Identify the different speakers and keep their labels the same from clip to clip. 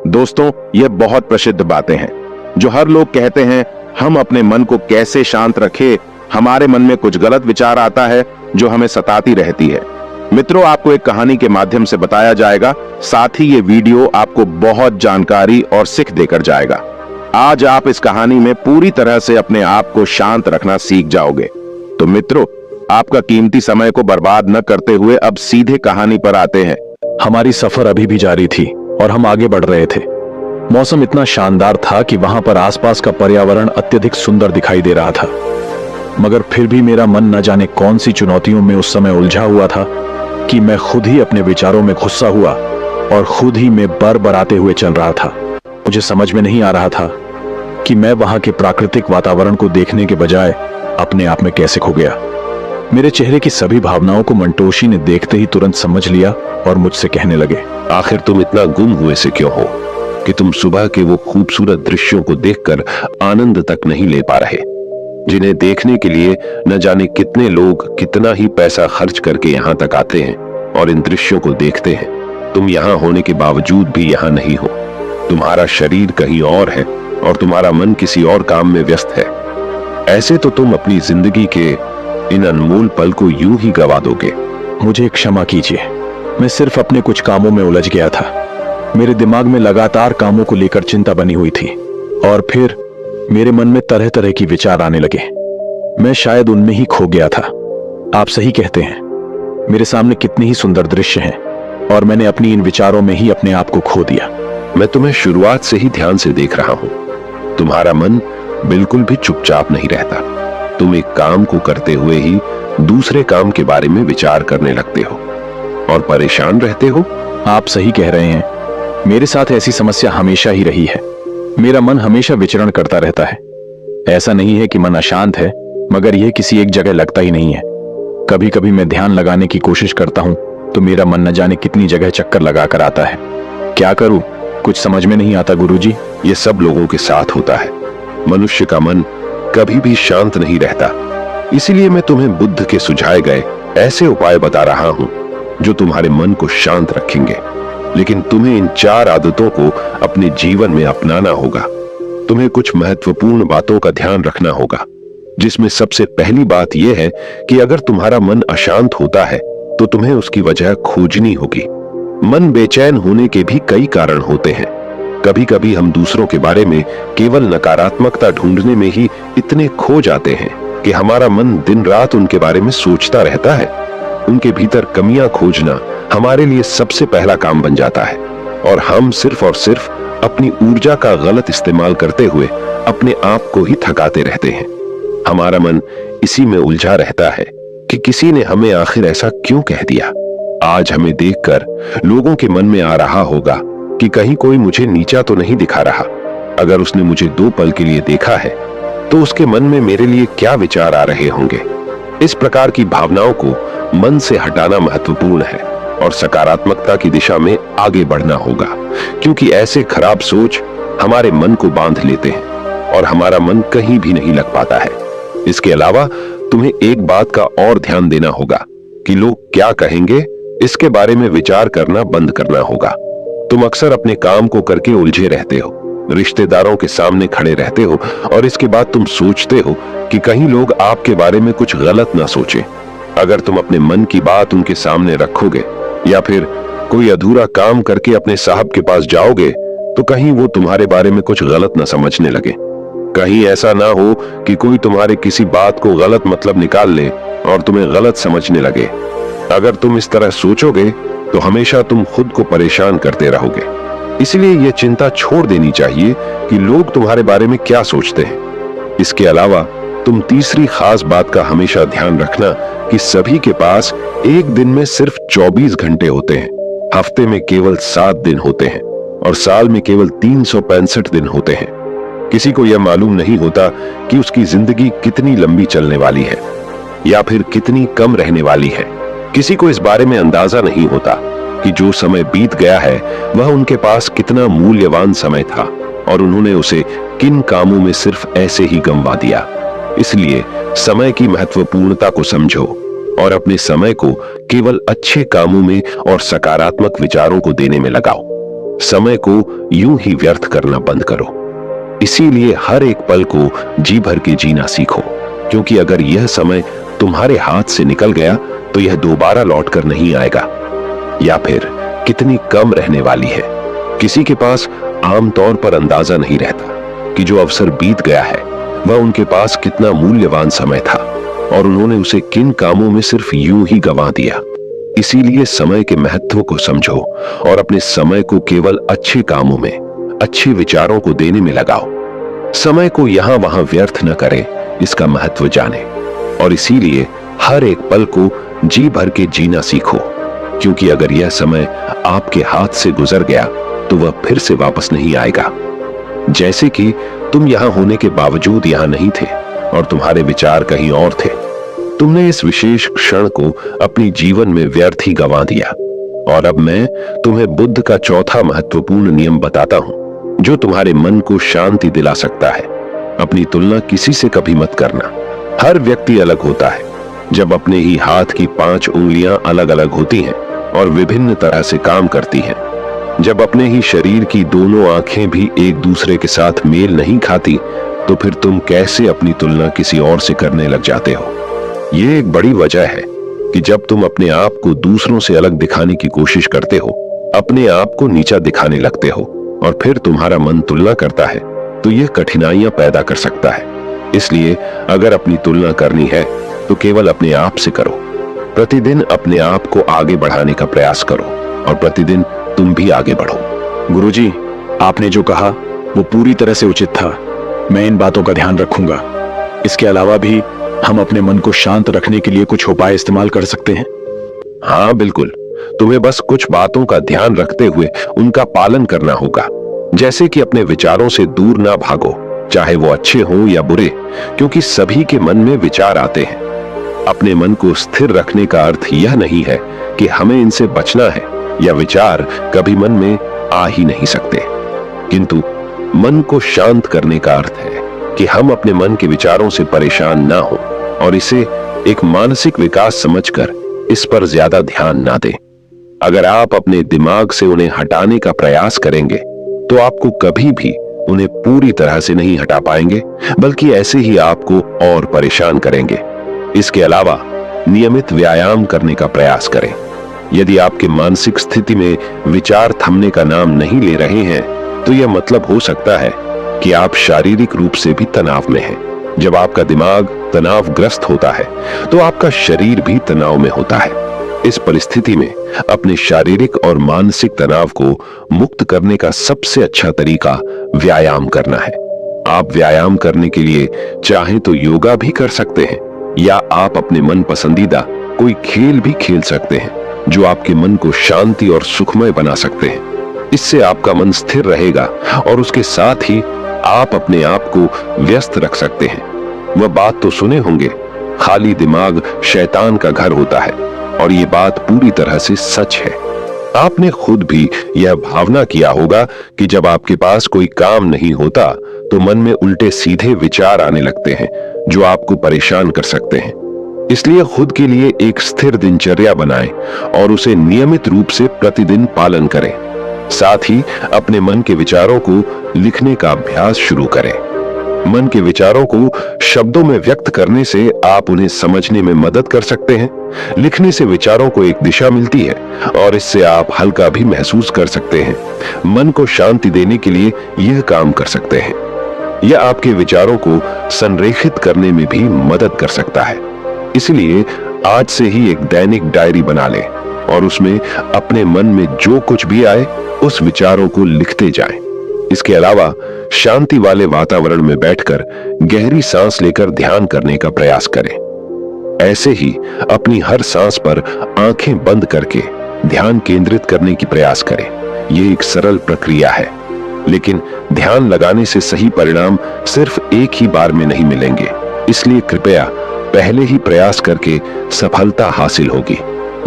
Speaker 1: दोस्तों, ये बहुत प्रसिद्ध बातें हैं जो हर लोग कहते हैं। हम अपने मन को कैसे शांत रखें? हमारे मन में कुछ गलत विचार आता है जो हमें सताती रहती है। मित्रों, आपको एक कहानी के माध्यम से बताया जाएगा। साथ ही ये वीडियो आपको बहुत जानकारी और सीख देकर जाएगा। आज आप इस कहानी में पूरी तरह से अपने आप को शांत रखना सीख जाओगे। तो मित्रों, आपका कीमती समय को बर्बाद न करते हुए अब सीधे कहानी पर आते हैं।
Speaker 2: हमारी सफर अभी भी जारी थी और हम आगे बढ़ रहे थे। मौसम इतना शानदार था कि वहां पर आसपास का पर्यावरण अत्यधिक सुंदर दिखाई दे रहा था। मगर फिर भी मेरा मन न जाने कौन सी चुनौतियों में उस समय उलझा हुआ था कि मैं खुद ही अपने विचारों में गुस्सा हुआ और खुद ही में बरबराते हुए चल रहा था। मुझे समझ में नहीं आ रहा था कि मैं वहां के प्राकृतिक वातावरण को देखने के बजाय अपने आप में कैसे खो गया। मेरे चेहरे की सभी भावनाओं को मंटोषी ने देखते ही तुरंत समझ लिया और मुझसे कहने लगे,
Speaker 3: आखिर तुम इतना गुम हुए से क्यों हो कि तुम सुबह के वो खूबसूरत दृश्यों को देखकर आनंद तक नहीं ले पा रहे, जिन्हें देखने के लिए न जाने कितने लोग कितना ही पैसा खर्च करके यहाँ तक आते हैं और इन दृश्यों को देखते हैं। तुम यहाँ होने के बावजूद भी यहाँ नहीं हो। तुम्हारा शरीर कहीं और है और तुम्हारा मन किसी और काम में व्यस्त है। ऐसे तो तुम अपनी जिंदगी के इन अनमोल पल को यूं ही गवा दोगे।
Speaker 2: मुझे क्षमा कीजिए, मैं सिर्फ अपने कुछ कामों में उलझ गया था। मेरे दिमाग में लगातार कामों को लेकर चिंता बनी हुई थी और फिर मेरे मन में तरह तरह की विचार आने लगे। मैं शायद उनमें ही खो गया था। आप सही कहते हैं, मेरे सामने कितने ही सुंदर दृश्य हैं और मैंने अपनी इन विचारों में ही अपने आप को खो दिया।
Speaker 3: मैं तुम्हें शुरुआत से ही ध्यान से देख रहा हूं। तुम्हारा मन बिल्कुल भी चुपचाप नहीं रहता। तुम एक काम को करते हुए ही दूसरे काम के बारे में विचार करने लगते हो और परेशान रहते हो।
Speaker 2: आप सही कह रहे हैं, मेरे साथ ऐसी समस्या हमेशा ही रही है। मेरा मन हमेशा विचरण करता रहता है। ऐसा नहीं है कि मन अशांत है, मगर यह किसी एक जगह लगता ही नहीं है। कभी कभी मैं ध्यान लगाने की कोशिश करता हूं तो मेरा मन न जाने कितनी जगह चक्कर लगाकर आता है। क्या करूं, कुछ समझ में नहीं आता गुरुजी।
Speaker 3: ये सब लोगों के साथ होता है। मनुष्य का मन कभी भी शांत नहीं रहता। इसीलिए मैं तुम्हें बुद्ध के सुझाए गए ऐसे उपाय बता रहा हूं जो तुम्हारे मन को शांत रखेंगे। लेकिन तुम्हें इन 4 आदतों को अपने जीवन में अपनाना होगा। तुम्हें कुछ महत्वपूर्ण बातों का ध्यान रखना होगा, जिसमें सबसे पहली बात यह है कि अगर तुम्हारा मन अशांत होता है तो तुम्हें उसकी वजह खोजनी होगी। मन बेचैन होने के भी कई कारण होते हैं। कभी कभी हम दूसरों के बारे में केवल नकारात्मकता ढूंढने में ही इतने खो जाते हैं कि हमारा मन दिन रात उनके बारे में सोचता रहता है। उनके भीतर कमियां खोजना हमारे लिए सबसे पहला काम बन जाता है और हम सिर्फ और सिर्फ अपनी ऊर्जा का गलत इस्तेमाल करते हुए अपने आप को ही थकाते रहते हैं। हमारा मन इसी में उलझा रहता है कि किसी ने हमें आखिर ऐसा क्यों कह दिया। आज हमें देखकर लोगों के मन में आ रहा होगा कि कहीं कोई मुझे नीचा तो नहीं दिखा रहा। अगर उसने मुझे 2 पल के लिए देखा है तो उसके मन में मेरे लिए क्या विचार आ रहे होंगे। इस प्रकार की भावनाओं को मन से हटाना महत्वपूर्ण है और सकारात्मकता की दिशा में आगे बढ़ना होगा, क्योंकि ऐसे खराब सोच हमारे मन को बांध लेते हैं और हमारा मन कहीं भी नहीं लग पाता है। इसके अलावा तुम्हें एक बात का और ध्यान देना होगा कि लोग क्या कहेंगे, इसके बारे में विचार करना बंद करना होगा। तुम अक्सर अपने काम को करके उलझे रहते हो, रिश्तेदारों के सामने खड़े रहते हो और इसके बाद तुम सोचते हो कि कहीं लोग आपके बारे में कुछ गलत ना सोचें। अगर तुम अपने मन की बात उनके सामने रखोगे या फिर कोई अधूरा काम करके अपने साहब के पास जाओगे तो कहीं वो तुम्हारे बारे में कुछ गलत ना समझने लगे। कहीं ऐसा ना हो कि कोई तुम्हारे किसी बात को गलत मतलब निकाल ले और तुम्हें गलत समझने लगे। अगर तुम इस तरह सोचोगे तो हमेशा तुम खुद को परेशान करते रहोगे। इसलिए यह चिंता छोड़ देनी चाहिए कि लोग तुम्हारे बारे में क्या सोचते हैं। इसके अलावा तुम तीसरी खास बात का हमेशा ध्यान रखना कि सभी के पास एक दिन में सिर्फ 24 घंटे होते हैं, हफ्ते में केवल 7 दिन होते हैं और साल में केवल 365 दिन होते हैं। किसी को यह मालूम नहीं होता कि उसकी जिंदगी कितनी लंबी चलने वाली है या फिर कितनी कम रहने वाली है। किसी को इस बारे में अंदाजा नहीं होता कि जो समय बीत गया है वह उनके पास कितना मूल्यवान समय था और उन्होंने उसे किन कामों में सिर्फ ऐसे ही गंवा दिया। इसलिए समय की महत्वपूर्णता को समझो और अपने समय को केवल अच्छे कामों में और सकारात्मक विचारों को देने में लगाओ। समय को यूं ही व्यर्थ करना बंद करो। इसीलिए हर एक पल को जी भर के जीना सीखो, क्योंकि अगर यह समय तुम्हारे हाथ से निकल गया तो यह दोबारा लौटकर नहीं आएगा, या फिर कितनी कम रहने वाली है। किसी के पास आमतौर पर अंदाजा नहीं रहता कि जो अवसर बीत गया है वह उनके पास कितना मूल्यवान समय था और उन्होंने उसे किन कामों में सिर्फ यूं ही गंवा दिया। इसीलिए समय के महत्व को समझो और अपने समय को केवल अच्छे कामों में, अच्छे विचारों को देने में लगाओ। समय को यहां वहां व्यर्थ न करें, इसका महत्व जाने, और इसीलिए हर एक पल को जी भर के जीना सीखो, क्योंकि अगर यह समय आपके हाथ से गुजर गया तो वह फिर से वापस नहीं आएगा। जैसे कि तुम यहां होने के बावजूद यहां नहीं थे और तुम्हारे विचार कहीं और थे। तुमने इस विशेष क्षण को अपनी जीवन में व्यर्थ ही गंवा दिया। और अब मैं तुम्हें बुद्ध का चौथा महत्वपूर्ण नियम बताता हूं, जो तुम्हारे मन को शांति दिला सकता है। अपनी तुलना किसी से कभी मत करना। हर व्यक्ति अलग होता है। जब अपने ही हाथ की 5 उंगलियां अलग अलग होती हैं और विभिन्न तरह से काम करती हैं, जब अपने ही शरीर की दोनों आंखें भी एक दूसरे के साथ मेल नहीं खाती, तो फिर तुम कैसे अपनी तुलना किसी और से करने लग जाते हो। ये एक बड़ी वजह है कि जब तुम अपने आप को दूसरों से अलग दिखाने की कोशिश करते हो, अपने आप को नीचा दिखाने लगते हो और फिर तुम्हारा मन तुलना करता है, तो यह कठिनाइयां पैदा कर सकता है। इसलिए अगर अपनी तुलना करनी है तो केवल अपने आप से करो। प्रतिदिन अपने आप को आगे बढ़ाने का प्रयास करो और प्रतिदिन तुम भी आगे बढ़ो।
Speaker 2: गुरुजी, आपने जो कहा वो पूरी तरह से उचित था। मैं इन बातों का ध्यान रखूंगा। इसके अलावा भी हम अपने मन को शांत रखने के लिए कुछ उपाय इस्तेमाल कर सकते हैं।
Speaker 3: हाँ बिल्कुल, तुम्हें बस कुछ बातों का ध्यान रखते हुए उनका पालन करना होगा। जैसे कि अपने विचारों से दूर ना भागो, चाहे वो अच्छे हों या बुरे, क्योंकि सभी के मन में विचार आते हैं। अपने मन को स्थिर रखने का अर्थ यह नहीं है कि हमें इनसे बचना है, या विचार कभी मन में आ ही नहीं सकते, किंतु मन को शांत करने का अर्थ है कि हम अपने मन के विचारों से परेशान ना हो और इसे एक मानसिक विकास समझकर इस पर ज्यादा ध्यान ना दें। अगर आप अपने दिमाग से उन्हें हटाने का प्रयास करेंगे तो आपको कभी भी उन्हें पूरी तरह से नहीं हटा पाएंगे, बल्कि ऐसे ही आपको और परेशान करेंगे। इसके अलावा नियमित व्यायाम करने का प्रयास करें। यदि आपके मानसिक स्थिति में विचार थमने का नाम नहीं ले रहे हैं, तो यह मतलब हो सकता है कि आप शारीरिक रूप से भी तनाव में हैं। जब आपका दिमाग तनावग्रस्त होता है तो आपका शरीर भी तनाव में होता है। इस परिस्थिति में अपने शारीरिक और मानसिक तनाव को मुक्त करने का सबसे अच्छा तरीका व्यायाम करना है। आप व्यायाम करने के लिए चाहे तो योगा भी कर सकते हैं, या आप अपने मन पसंदीदा कोई खेल भी खेल सकते हैं जो आपके मन को शांति और सुखमय बना सकते हैं। इससे आपका मन स्थिर रहेगा और उसके साथ ही आप अपने आप को व्यस्त रख सकते हैं। वह बात तो सुने होंगे, खाली दिमाग शैतान का घर होता है, और ये बात पूरी तरह से सच है। आपने खुद भी यह भावना किया होगा कि जब आपके पास कोई काम नहीं होता तो मन में उल्टे सीधे विचार आने लगते हैं जो आपको परेशान कर सकते हैं। इसलिए खुद के लिए एक स्थिर दिनचर्या बनाएं और उसे नियमित रूप से प्रतिदिन पालन करें। साथ ही अपने मन के विचारों को लिखने का अभ्यास शुरू करें। मन के विचारों को शब्दों में व्यक्त करने से आप उन्हें समझने में मदद कर सकते हैं। लिखने से विचारों को एक दिशा मिलती है और इससे आप हल्का भी महसूस कर सकते हैं। मन को शांति देने के लिए यह काम कर सकते हैं। यह आपके विचारों को संरेखित करने में भी मदद कर सकता है। इसलिए आज से ही एक दैनिक डायरी बना लें और उसमें अपने मन में जो कुछ भी आए उस विचारों को लिखते जाएं। इसके अलावा शांति वाले वातावरण में बैठकर गहरी सांस लेकर ध्यान करने का प्रयास करें। ऐसे ही अपनी हर सांस पर आंखें बंद करके ध्यान केंद्रित करने की प्रयास करें। यह एक सरल प्रक्रिया है, लेकिन ध्यान लगाने से सही परिणाम सिर्फ एक ही बार में नहीं मिलेंगे। इसलिए कृपया पहले ही प्रयास करके सफलता हासिल होगी।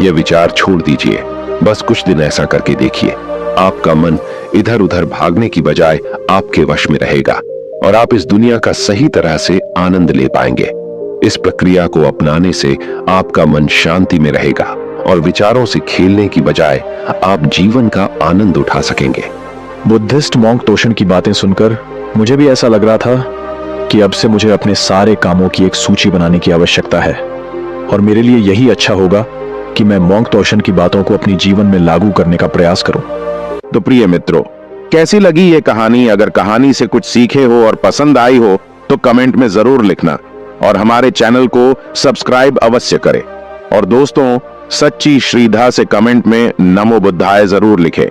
Speaker 3: यह विचार छोड़ दीजिए, बस कुछ दिन ऐसा करके देखिए। आपका मन इधर उधर भागने की बजाय आपके वश में रहेगा और आप इस दुनिया का सही तरह से आनंद ले पाएंगे। इस प्रक्रिया को अपनाने से आपका मन शांति में रहेगा और विचारों से खेलने की बजाय आप जीवन का आनंद उठा सकेंगे।
Speaker 2: बुद्धिस्ट मॉन्क तोशन की बातें सुनकर मुझे भी ऐसा लग रहा था कि अब से मुझे अपने सारे कामों की एक सूची बनाने की आवश्यकता है और मेरे लिए यही अच्छा होगा कि मैं मॉन्क तोशन की बातों को अपने जीवन में लागू करने का प्रयास करूं।
Speaker 1: तो प्रिय मित्रों, कैसी लगी ये कहानी? अगर कहानी से कुछ सीखे हो और पसंद आई हो तो कमेंट में जरूर लिखना और हमारे चैनल को सब्सक्राइब अवश्य करें। और दोस्तों, सच्ची श्रीधा से कमेंट में नमो बुद्धाय जरूर लिखें।